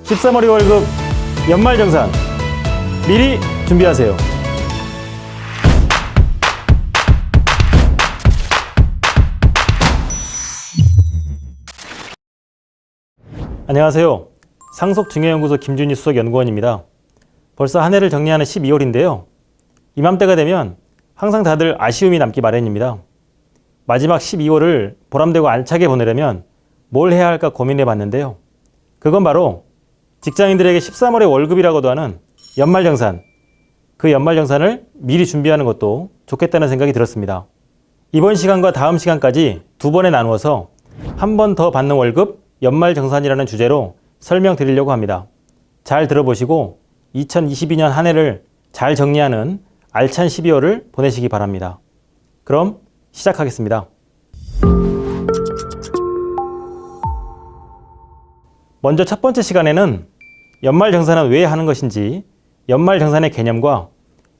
13월의 월급 연말정산 미리 준비하세요. 안녕하세요. 상속증여연구소 김준희 수석연구원입니다. 벌써 한 해를 정리하는 12월인데요. 이맘때가 되면 항상 다들 아쉬움이 남기 마련입니다. 마지막 12월을 보람되고 알차게 보내려면 뭘 해야 할까 고민해 봤는데요. 그건 바로 직장인들에게 13월의 월급이라고도 하는 연말정산, 그 연말정산을 미리 준비하는 것도 좋겠다는 생각이 들었습니다. 이번 시간과 다음 시간까지 두 번에 나누어서 한 번 더 받는 월급 연말정산이라는 주제로 설명드리려고 합니다. 잘 들어보시고 2022년 한 해를 잘 정리하는 알찬 12월을 보내시기 바랍니다. 그럼 시작하겠습니다. 먼저 첫 번째 시간에는 연말정산은 왜 하는 것인지, 연말정산의 개념과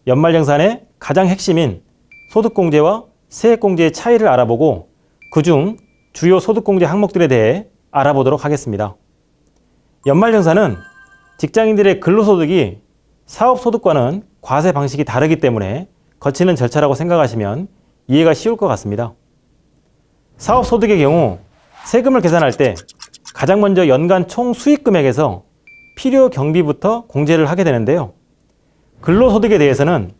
연말정산의 가장 핵심인 소득공제와 세액공제의 차이를 알아보고 그중 주요 소득공제 항목들에 대해 알아보도록 하겠습니다. 연말정산은 직장인들의 근로소득이 사업소득과는 과세 방식이 다르기 때문에 거치는 절차라고 생각하시면 이해가 쉬울 것 같습니다. 사업소득의 경우 세금을 계산할 때 가장 먼저 연간 총 수익금액에서 필요 경비부터 공제를 하게 되는데요. 근로소득에 대해서는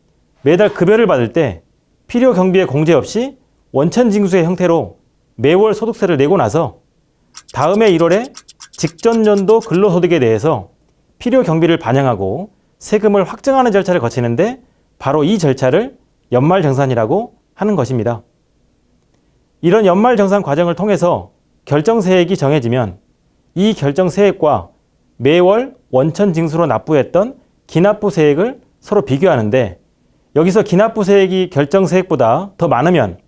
매달 급여를 받을 때 필요 경비의 공제 없이 원천징수의 형태로 매월 소득세를 내고 나서 다음해 1월에 직전 연도 근로소득에 대해서 필요 경비를 반영하고 세금을 확정하는 절차를 거치는데 바로 이 절차를 연말정산이라고 하는 것입니다. 이런 연말정산 과정을 통해서 결정세액이 정해지면 이 결정세액과 매월 원천징수로 납부했던 기납부세액을 서로 비교하는데 여기서 기납부세액이 결정세액보다 더 많으면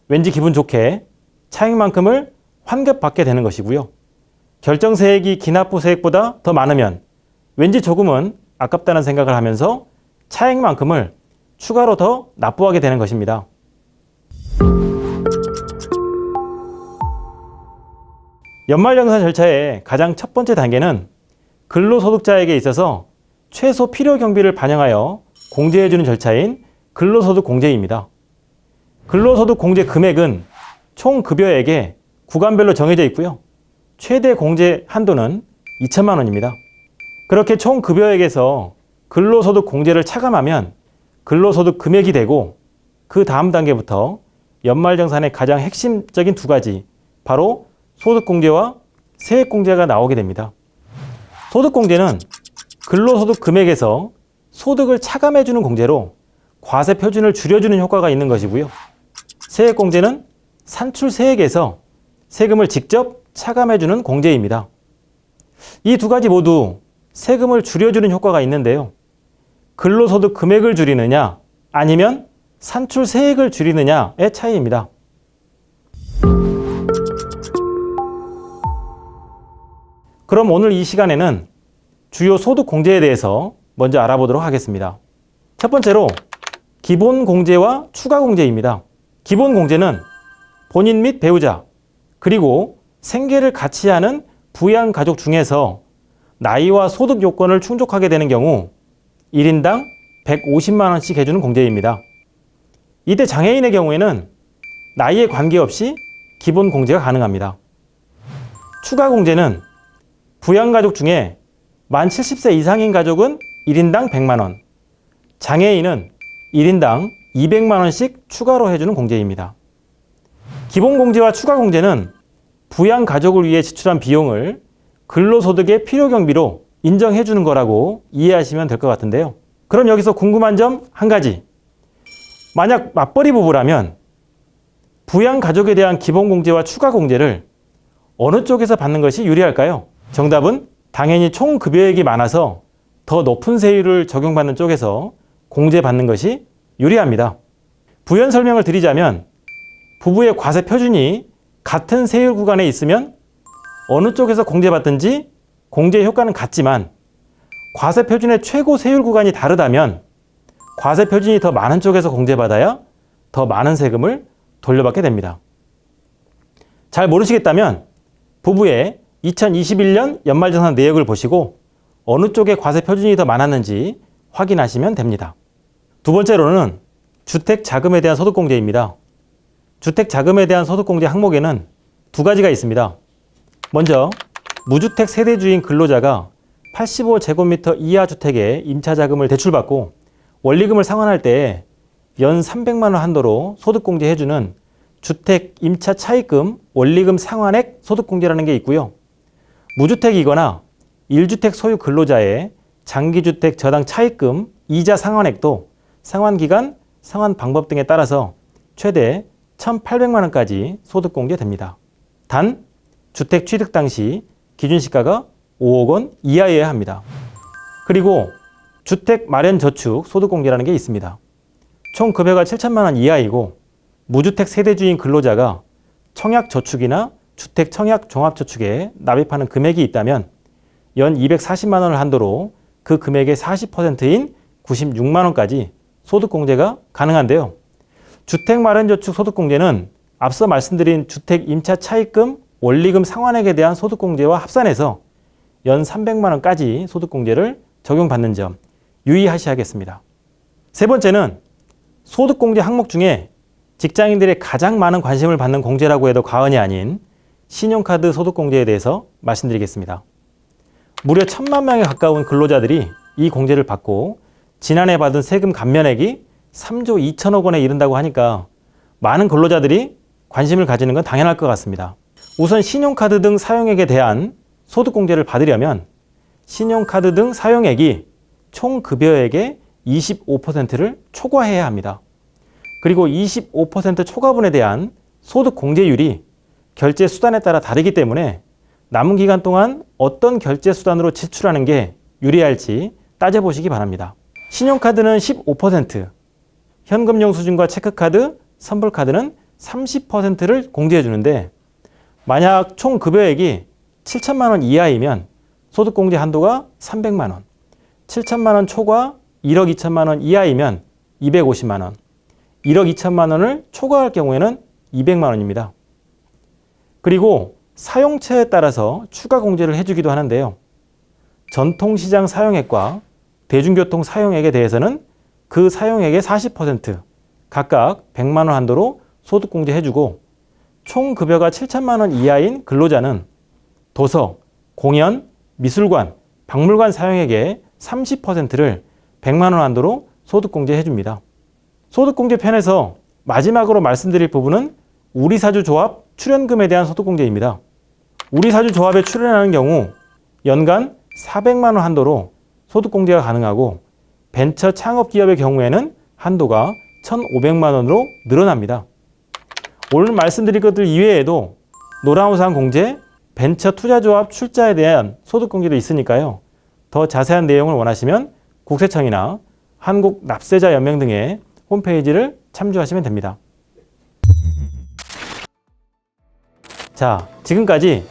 왠지 기분 좋게 차익만큼을 환급받게 되는 것이고요. 결정세액이 기납부세액보다 더 많으면 왠지 조금은 아깝다는 생각을 하면서 차익만큼을 추가로 더 납부하게 되는 것입니다. 연말정산 절차의 가장 첫 번째 단계는 근로소득자에게 있어서 최소 필요 경비를 반영하여 공제해주는 절차인 근로소득 공제입니다. 근로소득 공제 금액은 총 급여액의 구간별로 정해져 있고요. 최대 공제 한도는 2천만 원입니다. 그렇게 총 급여액에서 근로소득 공제를 차감하면 근로소득 금액이 되고 그 다음 단계부터 연말정산의 가장 핵심적인 두 가지, 바로 소득공제와 세액공제가 나오게 됩니다. 소득공제는 근로소득 금액에서 소득을 차감해주는 공제로 과세 표준을 줄여주는 효과가 있는 것이고요. 세액공제는 산출세액에서 세금을 직접 차감해주는 공제입니다. 이 두 가지 모두 세금을 줄여주는 효과가 있는데요. 근로소득 금액을 줄이느냐 아니면 산출세액을 줄이느냐의 차이입니다. 그럼 오늘 이 시간에는 주요 소득공제에 대해서 먼저 알아보도록 하겠습니다. 첫 번째로 기본공제와 추가공제입니다. 기본공제는 본인 및 배우자 그리고 생계를 같이 하는 부양가족 중에서 나이와 소득 요건을 충족하게 되는 경우 1인당 150만 원씩 해주는 공제입니다. 이때 장애인의 경우에는 나이에 관계없이 기본공제가 가능합니다. 추가공제는 부양가족 중에 만 70세 이상인 가족은 1인당 100만 원, 장애인은 1인당 200만 원씩 추가로 해주는 공제입니다. 기본공제와 추가공제는 부양가족을 위해 지출한 비용을 근로소득의 필요경비로 인정해주는 거라고 이해하시면 될 것 같은데요. 그럼 여기서 궁금한 점 한 가지. 만약 맞벌이 부부라면 부양가족에 대한 기본공제와 추가공제를 어느 쪽에서 받는 것이 유리할까요? 정답은 당연히 총 급여액이 많아서 더 높은 세율을 적용받는 쪽에서 공제받는 것이 유리합니다. 부연 설명을 드리자면 부부의 과세 표준이 같은 세율 구간에 있으면 어느 쪽에서 공제받든지 공제 효과는 같지만 과세 표준의 최고 세율 구간이 다르다면 과세 표준이 더 많은 쪽에서 공제받아야 더 많은 세금을 돌려받게 됩니다. 잘 모르시겠다면 부부의 2021년 연말정산 내역을 보시고 어느 쪽에 과세 표준이 더 많았는지 확인하시면 됩니다. 두 번째로는 주택자금에 대한 소득공제입니다. 주택자금에 대한 소득공제 항목에는 두 가지가 있습니다. 먼저 무주택 세대주인 근로자가 85제곱미터 이하 주택에 임차자금을 대출받고 원리금을 상환할 때 연 300만 원 한도로 소득공제해주는 주택 임차 차입금 원리금 상환액 소득공제라는 게 있고요. 무주택이거나 1주택 소유 근로자의 장기주택 저당 차입금 이자 상환액도 상환기간, 상환 방법 등에 따라서 최대 1,800만 원까지 소득공제됩니다. 단 주택 취득 당시 기준시가가 5억 원 이하여야 합니다. 그리고 주택 마련 저축 소득공제라는 게 있습니다. 총 급여가 7천만 원 이하이고 무주택 세대주인 근로자가 청약저축이나 주택 청약종합저축에 납입하는 금액이 있다면 연 240만 원을 한도로 그 금액의 40%인 96만 원까지 소득공제가 가능한데요. 주택마련저축 소득공제는 앞서 말씀드린 주택 임차 차입금, 원리금 상환액에 대한 소득공제와 합산해서 연 300만 원까지 소득공제를 적용받는 점 유의하셔야겠습니다. 세 번째는 소득공제 항목 중에 직장인들의 가장 많은 관심을 받는 공제라고 해도 과언이 아닌 신용카드 소득공제에 대해서 말씀드리겠습니다. 무려 1,000만 명에 가까운 근로자들이 이 공제를 받고 지난해 받은 세금 감면액이 3조 2천억 원에 이른다고 하니까 많은 근로자들이 관심을 가지는 건 당연할 것 같습니다. 우선 신용카드 등 사용액에 대한 소득공제를 받으려면 신용카드 등 사용액이 총 급여액의 25%를 초과해야 합니다. 그리고 25% 초과분에 대한 소득공제율이 결제 수단에 따라 다르기 때문에 남은 기간 동안 어떤 결제 수단으로 지출하는 게 유리할지 따져보시기 바랍니다. 신용카드는 15%, 현금영수증과 체크카드, 선불카드는 30%를 공제해 주는데 만약 총 급여액이 7천만 원 이하이면 소득공제 한도가 300만 원, 7천만 원 초과 1억 2천만 원 이하이면 250만 원, 1억 2천만 원을 초과할 경우에는 200만 원입니다. 그리고 사용처에 따라서 추가 공제를 해주기도 하는데요. 전통시장 사용액과 대중교통 사용액에 대해서는 그 사용액의 40% 각각 100만 원 한도로 소득공제 해주고 총 급여가 7천만 원 이하인 근로자는 도서, 공연, 미술관, 박물관 사용액의 30%를 100만 원 한도로 소득공제 해줍니다. 소득공제 편에서 마지막으로 말씀드릴 부분은 우리사주조합 출연금에 대한 소득공제입니다. 우리사주조합에 출연하는 경우 연간 400만 원 한도로 소득공제가 가능하고 벤처 창업기업의 경우에는 한도가 1,500만 원으로 늘어납니다. 오늘 말씀드린 것들 이외에도 노란우산 공제, 벤처 투자조합 출자에 대한 소득공제도 있으니까요. 더 자세한 내용을 원하시면 국세청이나 한국납세자연맹 등의 홈페이지를 참조하시면 됩니다. 자, 지금까지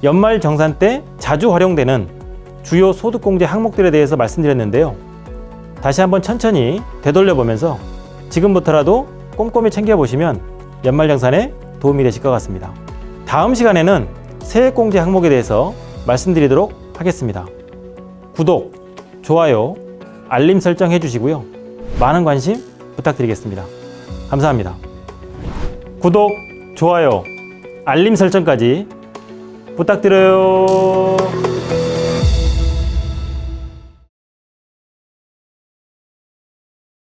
연말정산 때 자주 활용되는 주요 소득공제 항목들에 대해서 말씀드렸는데요. 다시 한번 천천히 되돌려보면서 지금부터라도 꼼꼼히 챙겨보시면 연말정산에 도움이 되실 것 같습니다. 다음 시간에는 세액공제 항목에 대해서 말씀드리도록 하겠습니다. 구독, 좋아요, 알림 설정 해주시고요. 많은 관심 부탁드리겠습니다. 감사합니다. 구독, 좋아요, 알림 설정까지 부탁드려요.